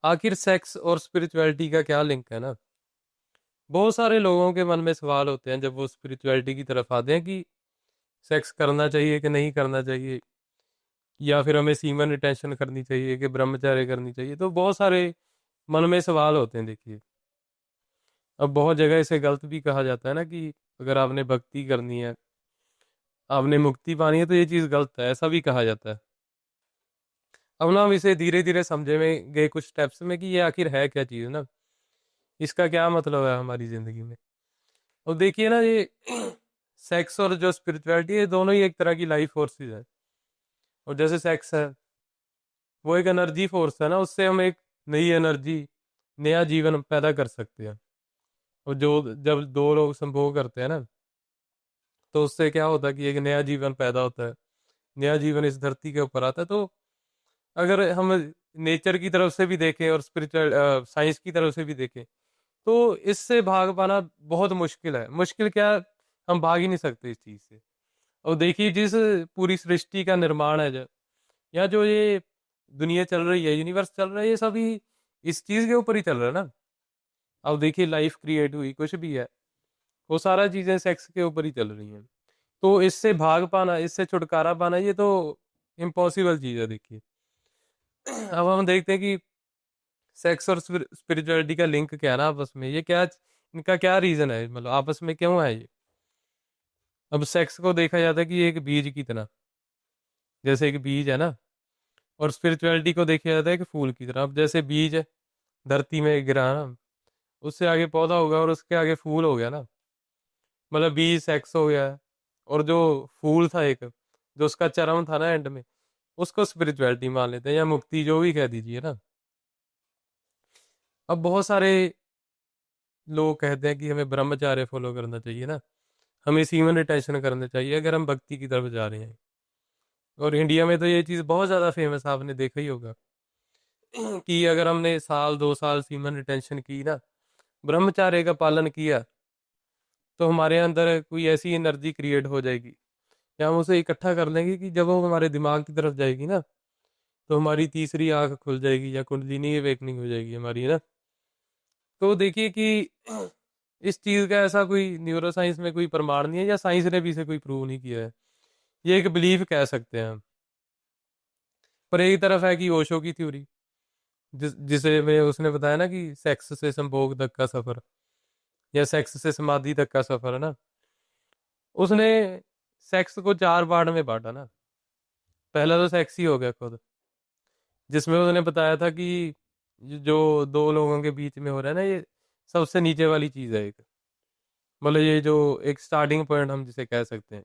आखिर सेक्स और स्पिरिचुअलिटी का क्या लिंक है ना। बहुत सारे लोगों के मन में सवाल होते हैं जब वो स्पिरिचुअलिटी की तरफ आते हैं कि सेक्स करना चाहिए कि नहीं करना चाहिए, या फिर हमें सीमन रिटेंशन करनी चाहिए कि ब्रह्मचर्य करनी चाहिए। तो बहुत सारे मन में सवाल होते हैं। देखिए, अब बहुत जगह इसे गलत भी कहा जाता है ना कि अगर आपने भक्ति करनी है, आपने मुक्ति पानी है, तो ये चीज़ गलत है, ऐसा भी कहा जाता है। अब ना हम इसे धीरे धीरे समझे में गए कुछ स्टेप्स में कि ये आखिर है क्या चीज़ ना, इसका क्या मतलब है हमारी ज़िंदगी में। और देखिए ना, ये सेक्स और जो स्पिरिचुअलिटी है, दोनों ही एक तरह की लाइफ फोर्सेस है। और जैसे सेक्स है, वो एक एनर्जी फोर्स है ना, उससे हम एक नई एनर्जी, नया जीवन पैदा कर सकते हैं। और जो जब दो लोग संभोग करते हैं ना, तो उससे क्या होता है कि एक नया जीवन पैदा होता है, नया जीवन इस धरती के ऊपर आता है। तो अगर हम नेचर की तरफ से भी देखें और स्पिरिचुअल साइंस की तरफ से भी देखें, तो इससे भाग पाना बहुत मुश्किल है। मुश्किल क्या, हम भाग ही नहीं सकते इस चीज़ से। और देखिए, जिस पूरी सृष्टि का निर्माण है, जो या जो ये दुनिया चल रही है, यूनिवर्स चल रहा है, ये सभी इस चीज़ के ऊपर ही चल रहा है ना। अब देखिए, लाइफ क्रिएट हुई, कुछ भी है, वो सारा चीज़ें सेक्स के ऊपर ही चल रही हैं। तो इससे भाग पाना, इससे छुटकारा पाना, ये तो इम्पॉसिबल चीज़ है। देखिए, अब हम देखते हैं कि सेक्स और स्पिरिचुअलिटी का लिंक क्या है ना आपस में, ये क्या, इनका क्या रीज़न है, मतलब आपस में क्यों है ये। अब सेक्स को देखा जाता है कि ये एक बीज की तरह, जैसे एक बीज है ना। और स्पिरिचुअलिटी को देखा जाता है कि फूल की तरह। अब जैसे बीज है, धरती में गिरा ना, उससे आगे पौधा होगा और उसके आगे फूल हो गया ना। मतलब बीज सेक्स हो गया है, और जो फूल था एक, जो उसका चरम था ना एंड में, उसको स्पिरिचुअलिटी मान लेते हैं, या मुक्ति, जो भी कह दीजिए ना। अब बहुत सारे लोग कहते हैं कि हमें ब्रह्मचार्य फॉलो करना चाहिए ना, हमें सीमन रिटेंशन करना चाहिए अगर हम भक्ति की तरफ जा रहे हैं। और इंडिया में तो ये चीज़ बहुत ज़्यादा फेमस है, आपने देखा ही होगा कि अगर हमने साल 2 साल सीमन रिटेंशन की ना, ब्रह्मचार्य का पालन किया, तो हमारे अंदर कोई ऐसी एनर्जी क्रिएट हो जाएगी, या हम उसे इकट्ठा कर लेंगे कि जब वो हमारे दिमाग की तरफ जाएगी ना, तो हमारी तीसरी आंख खुल जाएगी, या कुंडलिनी अवेकनिंग हो जाएगी हमारी, है ना। तो देखिए कि इस चीज़ का ऐसा कोई न्यूरो साइंस में कोई प्रमाण नहीं है, या साइंस ने भी इसे कोई प्रूव नहीं किया है। ये एक बिलीफ कह सकते हैं हम। पर एक तरफ है कि ओशो की थ्योरी, जिसे में उसने बताया ना कि सेक्स से संभोग तक का सफर, या सेक्स से समाधि तक का सफर है ना। उसने सेक्स को 4 पार्ट में बांटा ना। पहला तो सेक्स ही हो गया खुद, जिसमें उसने बताया था कि जो दो लोगों के बीच में हो रहा है ना, ये सबसे नीचे वाली चीज है एक, मतलब ये जो एक स्टार्टिंग पॉइंट हम जिसे कह सकते हैं।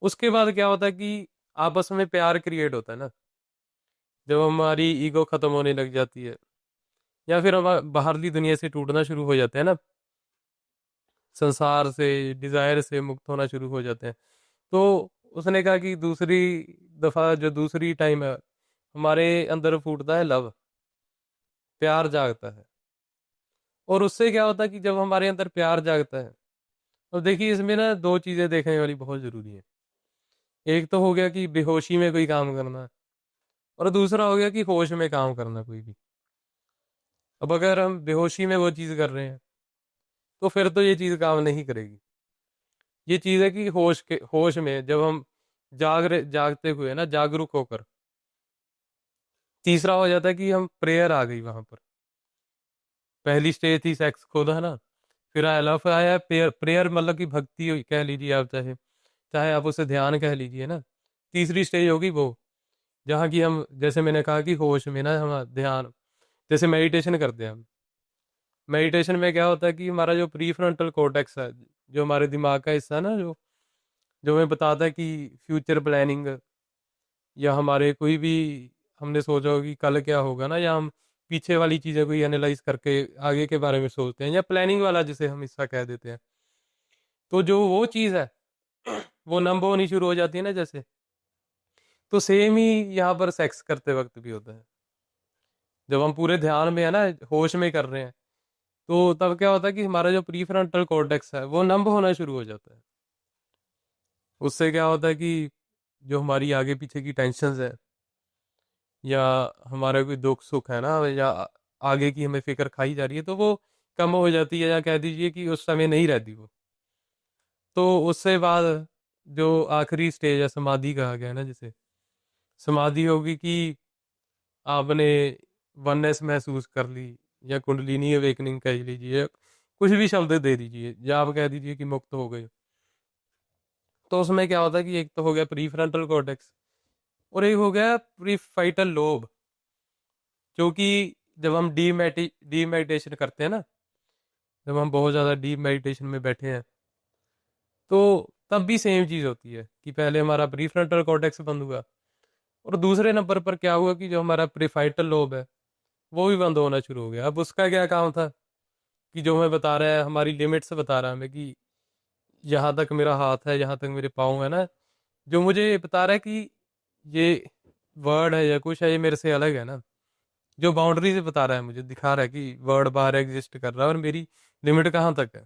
उसके बाद क्या होता है कि आपस में प्यार क्रिएट होता है ना, जब हमारी ईगो खत्म होने लग जाती है, या फिर हम बाहरली दुनिया से टूटना शुरू हो जाते हैं ना, संसार से, डिजायर से मुक्त होना शुरू हो जाते हैं। तो उसने कहा कि दूसरी दफा, जो दूसरी टाइम है, हमारे अंदर फूटता है लव, प्यार जागता है। और उससे क्या होता है कि जब हमारे अंदर प्यार जागता है, तो देखिए, इसमें ना दो चीजें देखने वाली बहुत जरूरी है। एक तो हो गया कि बेहोशी में कोई काम करना, और दूसरा हो गया कि होश में काम करना कोई भी। अब अगर हम बेहोशी में वो चीज कर रहे हैं, तो फिर तो ये चीज काम नहीं करेगी। ये चीज है कि होश में जब हम जागते हुए ना, जागरूक होकर। तीसरा हो जाता है कि हम प्रेयर आ गई वहां पर। पहली स्टेज थी सेक्स खुद, है ना। फिर आया लव, आया प्रेयर। प्रेयर मतलब कि भक्ति कह लीजिए आप, चाहे चाहे आप उसे ध्यान कह लीजिए ना। तीसरी स्टेज होगी वो, जहाँ की हम, जैसे मैंने कहा कि होश में ना हम ध्यान, जैसे मेडिटेशन करते हैं हम। मेडिटेशन में क्या होता है कि हमारा जो प्री फ्रंटल कॉर्टेक्स है, जो हमारे दिमाग का हिस्सा है ना, जो जो हमें बताता है कि फ्यूचर प्लानिंग, या हमारे कोई भी, हमने सोचा हो कि कल क्या होगा ना, या हम पीछे वाली चीज़ें कोई एनालाइज करके आगे के बारे में सोचते हैं, या प्लानिंग वाला जिसे हम हिस्सा कह देते हैं। तो जो वो चीज़ है, वो नंब होनी शुरू हो जाती है ना जैसे। तो सेम ही यहाँ पर सेक्स करते वक्त भी होता है। जब हम पूरे ध्यान में है ना, होश में कर रहे हैं, तो तब क्या होता है कि हमारा जो प्री फ्रंटल कॉर्टेक्स है, वो नंब होना शुरू हो जाता है। उससे क्या होता है कि जो हमारी आगे पीछे की टेंशन है, या हमारा कोई दुख सुख है ना, या आगे की हमें फिक्र खाई जा रही है, तो वो कम हो जाती है, या कह दीजिए कि उस समय नहीं रहती वो। तो उससे बाद जो आखिरी स्टेज है, समाधि कहा गया है ना जिसे, समाधि होगी कि आपने वननेस महसूस कर ली, या कुंडलिनी अवेकनिंग कह लीजिए, कुछ भी शब्द दे दीजिए, या आप कह दीजिए कि मुक्त हो गए। तो उसमें क्या होता है कि एक तो हो गया प्री फ्रंटल कॉर्टेक्स, और एक हो गया प्रीफ्राइटल लोब, जो कि जब हम डी मेडिटेशन करते हैं ना, जब हम बहुत ज़्यादा डीप मेडिटेशन में बैठे हैं, तो तब भी सेम चीज़ होती है कि पहले हमारा प्री फ्रंटल कॉर्टेक्स बंद हुआ, और दूसरे नंबर पर क्या हुआ कि जो हमारा प्रीफ्राइटल लोब है वो भी बंद होना शुरू हो गया। अब उसका क्या काम था कि जो हमें बता रहा है, हमारी लिमिट्स बता रहा है हमें कि यहाँ तक मेरा हाथ है, यहाँ तक मेरे पाँव है ना, जो मुझे बता रहा है कि ये वर्ड है या कुछ है, ये मेरे से अलग है ना, जो बाउंड्री से बता रहा है, मुझे दिखा रहा है कि वर्ड बाहर एग्जिस्ट कर रहा है और मेरी लिमिट कहाँ तक है।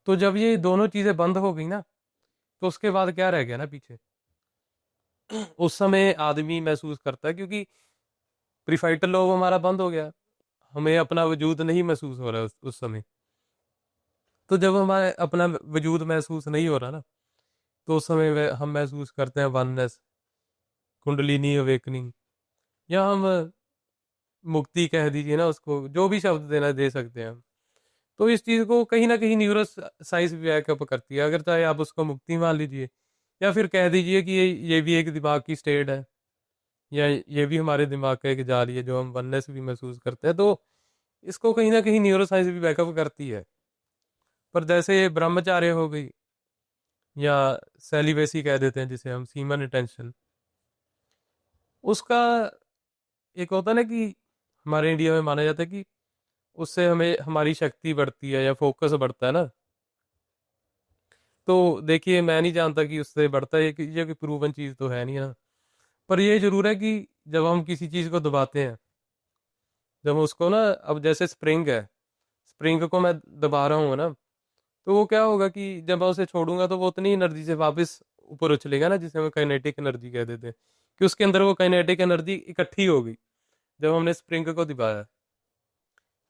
तो जब ये दोनों चीज़ें बंद हो गई ना, तो उसके बाद क्या रह गया ना पीछे, उस समय आदमी महसूस करता है, क्योंकि प्रीफ्रंटल लोब हमारा बंद हो गया, हमें अपना वजूद नहीं महसूस हो रहा है उस समय। तो जब हमारे अपना वजूद महसूस नहीं हो रहा ना, तो उस समय हम महसूस करते हैं वननेस, कुंडलिनी अवेकनिंग, या हम मुक्ति कह दीजिए ना, उसको जो भी शब्द देना दे सकते हैं हम। तो इस चीज़ को कहीं ना कहीं न्यूरो साइंस भी बैकअप करती है, अगर चाहे आप उसको मुक्ति मान लीजिए, या फिर कह दीजिए कि ये भी एक दिमाग की स्टेट है, या ये भी हमारे दिमाग का एक जाल ही है जो हम वननेस भी महसूस करते हैं। तो इसको कहीं ना कहीं न्यूरो साइंस भी बैकअप करती है। पर जैसे ब्रह्मचार्य हो गई, या सेलिबेसी कह देते हैं जिसे हम, सीमन रिटेंशन, उसका एक होता है ना कि हमारे इंडिया में माना जाता है कि उससे हमें हमारी शक्ति बढ़ती है या फोकस बढ़ता है ना। तो देखिए, मैं नहीं जानता कि उससे बढ़ता है, ये कोई प्रूवन चीज़ तो है नहीं ना। पर ये जरूर है कि जब हम किसी चीज़ को दबाते हैं, जब हम उसको ना, अब जैसे स्प्रिंग है, स्प्रिंग को मैं दबा रहा हूँ ना, तो वो क्या होगा कि जब मैं उसे छोड़ूंगा तो वो उतनी एनर्जी से वापस ऊपर उछलेगा ना, जिसे हम काइनेटिक एनर्जी कह देते हैं, कि उसके अंदर वो काइनेटिक एनर्जी इकट्ठी होगी जब हमने स्प्रिंग को दबाया।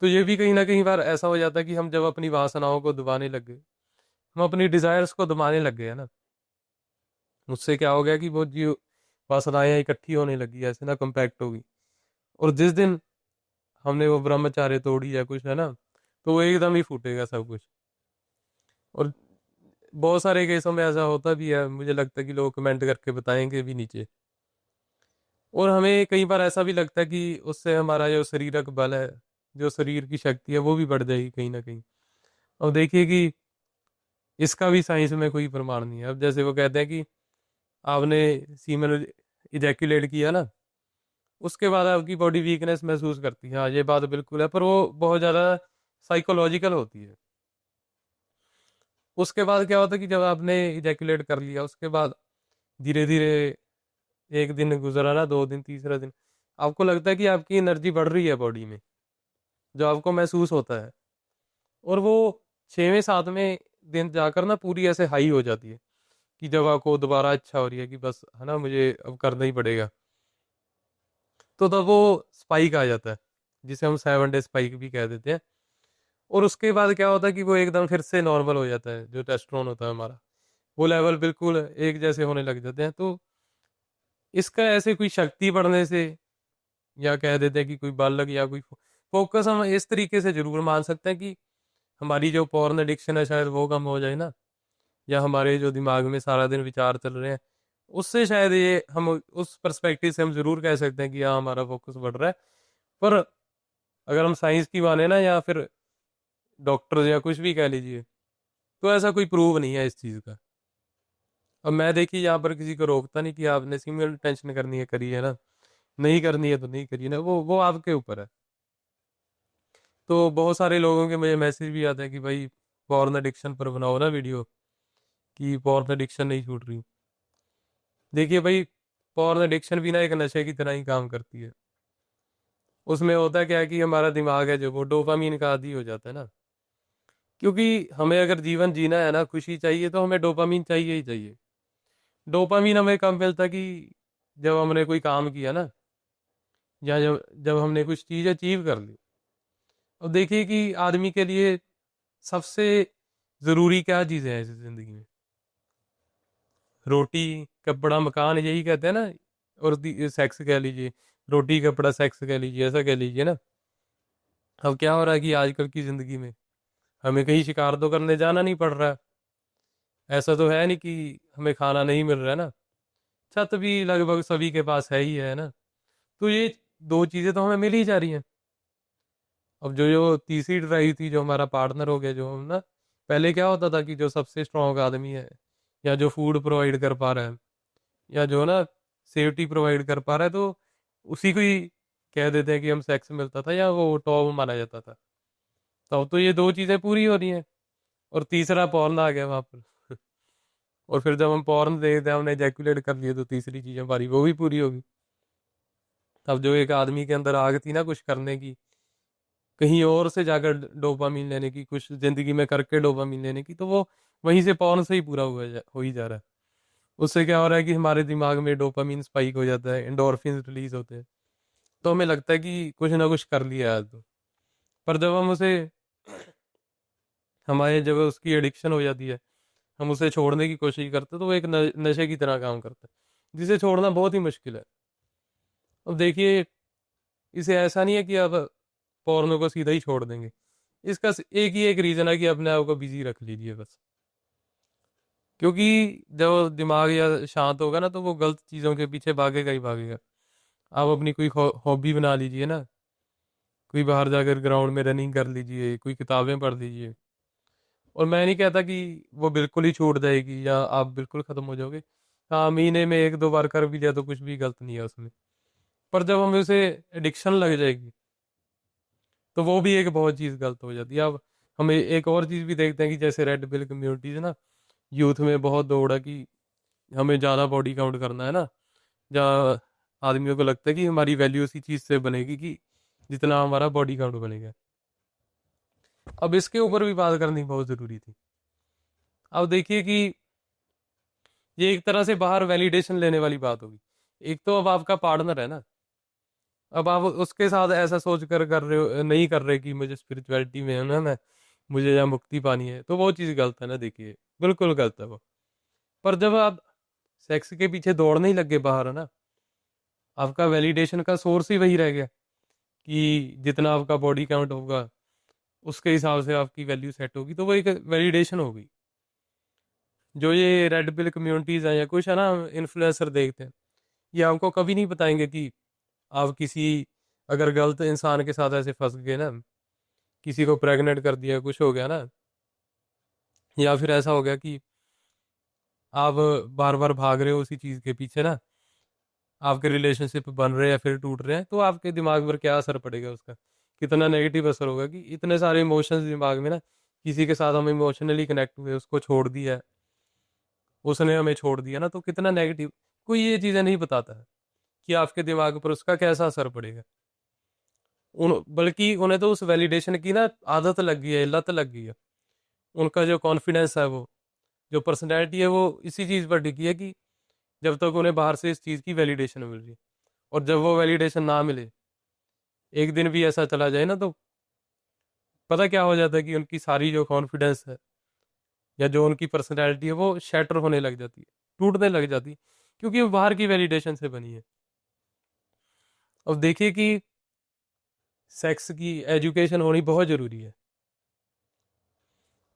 तो ये भी कहीं ना कहीं बार ऐसा हो जाता है कि हम जब अपनी वासनाओं को दबाने लग गए, हम अपनी डिजायर्स को दबाने लग गए है ना, उससे क्या हो गया कि वो जो वासनाएं इकट्ठी होने लगी, ऐसे ना कम्पैक्ट होगी, और जिस दिन हमने वो ब्रह्मचार्य तोड़ी या कुछ है ना, तो वो एकदम ही फूटेगा सब कुछ। और बहुत सारे केसों में ऐसा होता भी है, मुझे लगता है कि लोग कमेंट करके बताएंगे भी नीचे। और हमें कई बार ऐसा भी लगता है कि उससे हमारा जो शरीरक बल है, जो शरीर की शक्ति है, वो भी बढ़ जाएगी कहीं ना कहीं। और देखिए कि इसका भी साइंस में कोई प्रमाण नहीं है। अब जैसे वो कहते हैं कि आपने सीमन इजैकुलेट किया ना, उसके बाद आपकी बॉडी वीकनेस महसूस करती है, हाँ ये बात बिल्कुल है, पर वो बहुत ज़्यादा साइकोलॉजिकल होती है। उसके बाद क्या होता है कि जब आपने इजैकुलेट कर लिया, उसके बाद धीरे धीरे एक दिन गुजरा ना, दो दिन, तीसरा दिन, आपको लगता है कि आपकी एनर्जी बढ़ रही है बॉडी में, जो आपको महसूस होता है। और वो छवें सातवें दिन जाकर ना पूरी ऐसे हाई हो जाती है, कि जब आपको दोबारा अच्छा हो रही है कि बस है ना, मुझे अब करना ही पड़ेगा, तो तब वो स्पाइक आ जाता है, जिसे हम 7 डे स्पाइक भी कह देते हैं। और उसके बाद क्या होता है कि वो एकदम फिर से नॉर्मल हो जाता है, जो टेस्टोस्टेरोन होता है हमारा, वो लेवल बिल्कुल एक जैसे होने लग जाते हैं। तो इसका ऐसे कोई शक्ति बढ़ने से, या कह देते हैं कि कोई बल लग, या कोई फोकस, हम इस तरीके से जरूर मान सकते हैं कि हमारी जो पॉर्न एडिक्शन है शायद वो कम हो जाए ना, या हमारे जो दिमाग में सारा दिन विचार चल रहे हैं, उससे शायद ये हम उस पर्सपेक्टिव से हम जरूर कह सकते हैं कि हाँ हमारा फोकस बढ़ रहा है। पर अगर हम साइंस की माने ना, या फिर डॉक्टर या कुछ भी कह लीजिए, तो ऐसा कोई प्रूव नहीं है इस चीज़ का। अब मैं देखिए यहाँ पर किसी को रोकता नहीं कि आपने सिंगल टेंशन करनी है करिए ना, नहीं करनी है तो नहीं करिए ना, वो आपके ऊपर है। तो बहुत सारे लोगों के मुझे मैसेज भी आते हैं कि भाई पॉर्न एडिक्शन पर बनाओ ना वीडियो, कि पॉर्न एडिक्शन नहीं छूट रही। देखिए भाई, पॉर्न एडिक्शन भी ना एक नशे की तरह ही काम करती है। उसमें होता क्या है कि हमारा दिमाग है जो, वो डोपामीन का आदी हो जाता है ना, क्योंकि हमें अगर जीवन जीना है ना, खुशी चाहिए, तो हमें डोपामीन चाहिए ही चाहिए। डोपामीन हमें कब मिलता है कि जब हमने कोई काम किया ना, या जब जब हमने कुछ चीज़ अचीव कर ली। अब देखिए कि आदमी के लिए सबसे ज़रूरी क्या चीज़ें हैं इस ज़िंदगी में? रोटी, कपड़ा, मकान, यही कहते हैं ना। और सेक्स कह लीजिए, रोटी, कपड़ा, सेक्स कह लीजिए, ऐसा कह लीजिए ना। अब क्या हो रहा है कि आजकल की ज़िंदगी में हमें कहीं शिकार तो करने जाना नहीं पड़ रहा है। ऐसा तो है नहीं कि हमें खाना नहीं मिल रहा है ना। छत भी लगभग सभी के पास है ही है ना। तो ये दो चीज़ें तो हमें मिल ही जा रही हैं। अब जो जो तीसरी ड्राइव थी, जो हमारा पार्टनर हो गया, जो हम ना, पहले क्या होता था कि जो सबसे स्ट्रांग आदमी है, या जो फूड प्रोवाइड कर पा रहा है, या जो ना सेफ्टी प्रोवाइड कर पा रहा है, तो उसी को ही कह देते हैं कि हम सेक्स मिलता था, या वो टॉप माना जाता था। तो अब तो ये दो चीज़ें पूरी हो रही हैं, और तीसरा पॉर्न आ गया वहाँ पर। और फिर जब हम पॉर्न देखते हैं, हमने एजैकुलेट कर लिए, तो तीसरी चीज़ हमारी वो भी पूरी होगी। अब जो एक आदमी के अंदर आग थी ना कुछ करने की, कहीं और से जाकर डोपामीन लेने की, कुछ जिंदगी में करके डोपामीन लेने की, तो वो वहीं से पॉर्न से ही पूरा हो ही जा रहा है। उससे क्या हो रहा है कि हमारे दिमाग में डोपामीन स्पाइक हो जाता है, एंडोर्फिन रिलीज होते हैं, तो हमें लगता है कि कुछ ना कुछ कर लिया आज तो। पर जब हम उसे हमारे जब उसकी एडिक्शन हो जाती है, हम उसे छोड़ने की कोशिश करते हैं, तो वो एक नशे की तरह काम करता है, जिसे छोड़ना बहुत ही मुश्किल है। अब देखिए, इसे ऐसा नहीं है कि आप पोर्नो को सीधा ही छोड़ देंगे। इसका एक ही एक रीज़न है कि अपने आप को बिजी रख लीजिए बस। क्योंकि जब दिमाग या शांत होगा ना, तो वो गलत चीज़ों के पीछे भागेगा ही भागेगा। आप अपनी कोई हॉबी बना लीजिए ना, कोई बाहर जाकर ग्राउंड में रनिंग कर लीजिए, कोई किताबें पढ़ लीजिए। और मैं नहीं कहता कि वो बिल्कुल ही छूट जाएगी या आप बिल्कुल ख़त्म हो जाओगे। हाँ, महीने में एक दो बार कर भी लिया तो कुछ भी गलत नहीं है उसमें। पर जब हमें उसे एडिक्शन लग जाएगी, तो वो भी एक बहुत चीज़ गलत हो जाती है। अब हम एक और चीज़ भी देखते हैं कि जैसे रेड पिल कम्युनिटीज है ना, यूथ में बहुत दौड़ है कि हमें ज़्यादा बॉडी काउंट करना है ना। जहाँ आदमियों को लगता है कि हमारी वैल्यू उसी चीज़ से बनेगी कि जितना हमारा बॉडी काउंट बनेगा। अब इसके ऊपर भी बात करनी बहुत ज़रूरी थी। अब देखिए कि ये एक तरह से बाहर वैलिडेशन लेने वाली बात होगी। एक तो अब आपका पार्टनर है ना, अब आप उसके साथ ऐसा सोच कर रहे हो, नहीं कर रहे कि मुझे स्पिरिचुअलिटी में है ना, मैं मुझे यहाँ मुक्ति पानी है, तो वो चीज़ गलत है ना। देखिए, बिल्कुल गलत है वो। पर जब आप सेक्स के पीछे दौड़ने ही लग गए बाहर, है ना, आपका वैलिडेशन का सोर्स ही वही रह गया कि जितना आपका बॉडी काउंट होगा उसके हिसाब से आपकी वैल्यू सेट होगी, तो वो एक वैलिडेशन होगी। जो ये रेड पिल कम्युनिटीज़ हैं या कुछ है ना, इन्फ्लुएंसर देखते हैं, ये आपको कभी नहीं बताएंगे कि आप किसी अगर गलत इंसान के साथ ऐसे फंस गए ना, किसी को प्रेग्नेंट कर दिया, कुछ हो गया ना, या फिर ऐसा हो गया कि आप बार बार भाग रहे हो उसी चीज़ के पीछे ना, आपके रिलेशनशिप बन रहे हैं या फिर टूट रहे हैं, तो आपके दिमाग पर क्या असर पड़ेगा उसका, कितना नेगेटिव असर होगा कि इतने सारे इमोशंस दिमाग में ना, किसी के साथ हम इमोशनली कनेक्ट हुए, उसको छोड़ दिया, उसने हमें छोड़ दिया ना, तो कितना नेगेटिव। कोई ये चीज़ें नहीं बताता है कि आपके दिमाग पर उसका कैसा असर पड़ेगा। बल्कि उन्हें तो उस वैलिडेशन की ना आदत लग गई है, लत लग गई है। उनका जो कॉन्फिडेंस है, वो जो पर्सनैलिटी है, वो इसी चीज़ पर टिकी है कि जब तक उन्हें बाहर से इस चीज़ की वैलिडेशन मिल रही है। और जब वो वैलिडेशन ना मिले, एक दिन भी ऐसा चला जाए ना, तो पता क्या हो जाता है कि उनकी सारी जो कॉन्फिडेंस है या जो उनकी पर्सनैलिटी है, वो शैटर होने लग जाती है, टूटने लग जाती है, क्योंकि वो बाहर की वैलिडेशन से बनी है। अब देखिए कि सेक्स की एजुकेशन होनी बहुत ज़रूरी है।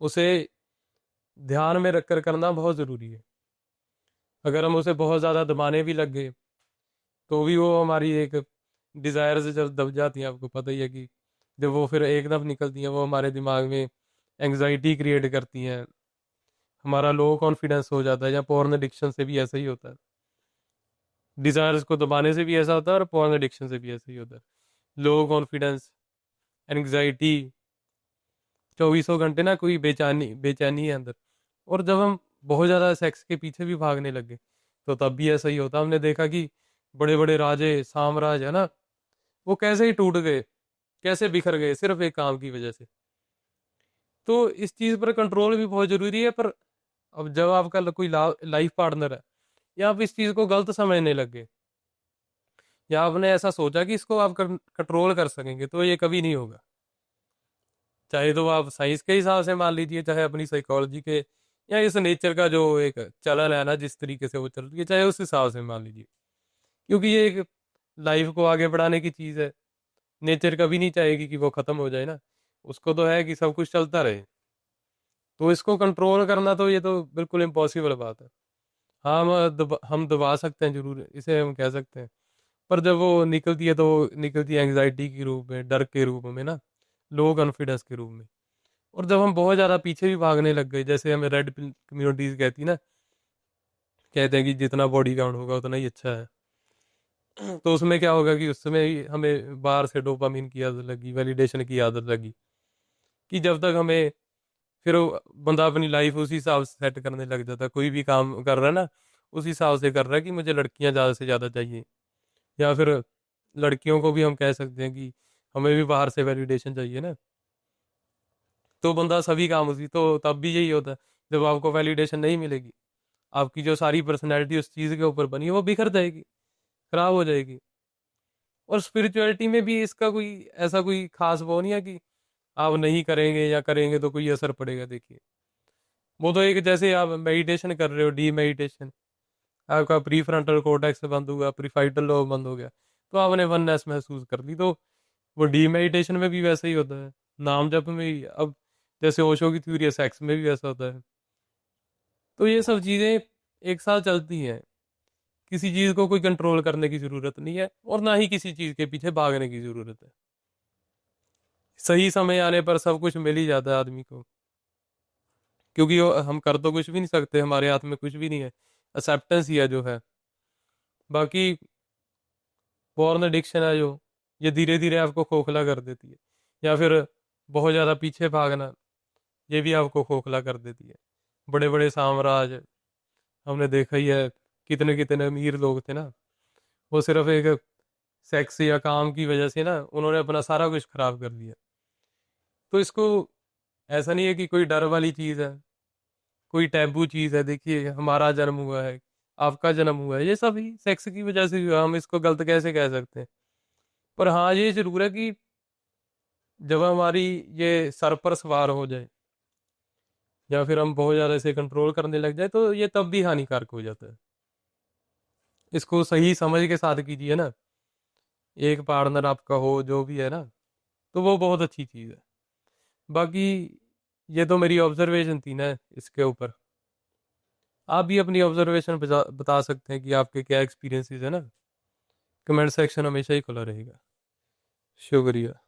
उसे ध्यान में रखकर करना बहुत ज़रूरी है। अगर हम उसे बहुत ज़्यादा दबाने भी लग गए, तो भी वो हमारी एक डिज़ायर से जब दब जाती हैं, आपको पता ही है कि जब वो फिर एकदम निकलती हैं, वो हमारे दिमाग में एंग्जाइटी क्रिएट करती हैं, हमारा लो कॉन्फिडेंस हो जाता है। या पॉर्न एडिक्शन से भी ऐसा ही होता है, डिज़ायर्स को दबाने से भी ऐसा होता है, और पॉर्न एडिक्शन से भी ऐसा ही होता है। लो कॉन्फिडेंस, एंग्जाइटी, 24 घंटे ना कोई बेचैनी बेचैनी है अंदर। और जब हम बहुत ज़्यादा सेक्स के पीछे भी भागने लग गए, तो तब भी ऐसा ही होता। हमने देखा कि बड़े बड़े राजे साम्राज्य है ना, वो कैसे ही टूट गए, कैसे बिखर गए, सिर्फ एक काम की वजह से। तो इस चीज़ पर कंट्रोल भी बहुत ज़रूरी है। पर अब जब आपका कोई लाइफ पार्टनर है, या आप इस चीज़ को गलत समझने लग गए, या आपने ऐसा सोचा कि इसको आप कंट्रोल कर सकेंगे, तो ये कभी नहीं होगा। चाहे तो आप साइंस के हिसाब से मान लीजिए, चाहे अपनी साइकोलॉजी के, या इस नेचर का जो एक चलन है ना, जिस तरीके से वो चल रही है, चाहे उस हिसाब से मान लीजिए। क्योंकि ये एक लाइफ को आगे बढ़ाने की चीज़ है। नेचर कभी नहीं चाहेगी कि वो ख़त्म हो जाए ना, उसको तो है कि सब कुछ चलता रहे। तो इसको कंट्रोल करना तो ये तो बिल्कुल इम्पॉसिबल बात है। हाँ, हम दबा सकते हैं जरूर, इसे हम कह सकते हैं। पर जब वो निकलती है तो वो निकलती है एंग्जाइटी के रूप में, डर के रूप में ना, लो कॉन्फिडेंस के रूप में। और जब हम बहुत ज़्यादा पीछे भी भागने लग गए, जैसे हमें रेड कम्युनिटीज़ कहती ना, कहते हैं कि जितना बॉडी काउंट होगा उतना ही अच्छा है। तो उसमें क्या होगा कि उसमें हमें बाहर से डोपामिन की आदत लगी, वैलिडेशन की आदत लगी, कि जब तक हमें, फिर वो बंदा अपनी लाइफ उसी हिसाब से सेट करने लग जाता है। कोई भी काम कर रहा है ना, उस हिसाब से कर रहा है कि मुझे लड़कियां ज़्यादा से ज़्यादा चाहिए, या फिर लड़कियों को भी हम कह सकते हैं कि हमें भी बाहर से वैलिडेशन चाहिए ना। तो बंदा सभी काम उसी, तो तब भी यही होता है, जब आपको वैलिडेशन नहीं मिलेगी, आपकी जो सारी पर्सनैलिटी उस चीज़ के ऊपर बनी है वो बिखर जाएगी, खराब हो जाएगी। और स्पिरिचुअलिटी में भी इसका कोई ऐसा कोई खास वो नहीं है कि आप नहीं करेंगे या करेंगे तो कोई असर पड़ेगा। देखिए, वो तो एक, जैसे आप मेडिटेशन कर रहे हो, डी मेडिटेशन, आपका प्री फ्रंटल कोर्टेक्स बंद हुआ, प्रीफ्रंटल लोब बंद हो गया, तो आपने वननेस महसूस कर ली। तो वो डी मेडिटेशन में भी वैसे ही होता है, नाम जप में भी। अब जैसे ओशो की थ्योरी है, सेक्स में भी वैसा होता है। तो ये सब चीज़ें एक साथ चलती हैं। किसी चीज़ को कोई कंट्रोल करने की ज़रूरत नहीं है, और ना ही किसी चीज़ के पीछे भागने की ज़रूरत है। सही समय आने पर सब कुछ मिल ही जाता है आदमी को। क्योंकि हम कर तो कुछ भी नहीं सकते, हमारे हाथ में कुछ भी नहीं है, एक्सेप्टेंस ही है जो है। बाकी पॉर्न एडिक्शन है जो, ये धीरे धीरे आपको खोखला कर देती है। या फिर बहुत ज़्यादा पीछे भागना, ये भी आपको खोखला कर देती है। बड़े बड़े साम्राज्य हमने देखा ही है, कितने कितने अमीर लोग थे ना, वो सिर्फ एक सेक्स या काम की वजह से ना, उन्होंने अपना सारा कुछ खराब कर दिया। तो इसको ऐसा नहीं है कि कोई डर वाली चीज़ है, कोई टैबू चीज़ है। देखिए, हमारा जन्म हुआ है, आपका जन्म हुआ है, ये सब ही सेक्स की वजह से हुआ। हम इसको गलत कैसे कह सकते हैं? पर हाँ, ये जरूर है कि जब हमारी ये सर पर सवार हो जाए, या फिर हम बहुत ज़्यादा इसे कंट्रोल करने लग जाए, तो ये तब भी हानिकारक हो जाता है। इसको सही समझ के साथ कीजिए ना, एक पार्टनर आपका हो जो भी है ना, तो वो बहुत अच्छी चीज़ है। बाकी ये तो मेरी ऑब्जर्वेशन थी ना इसके ऊपर। आप भी अपनी ऑब्जर्वेशन बता सकते हैं कि आपके क्या एक्सपीरियंसेस है ना। कमेंट सेक्शन हमेशा ही खुला रहेगा। शुक्रिया।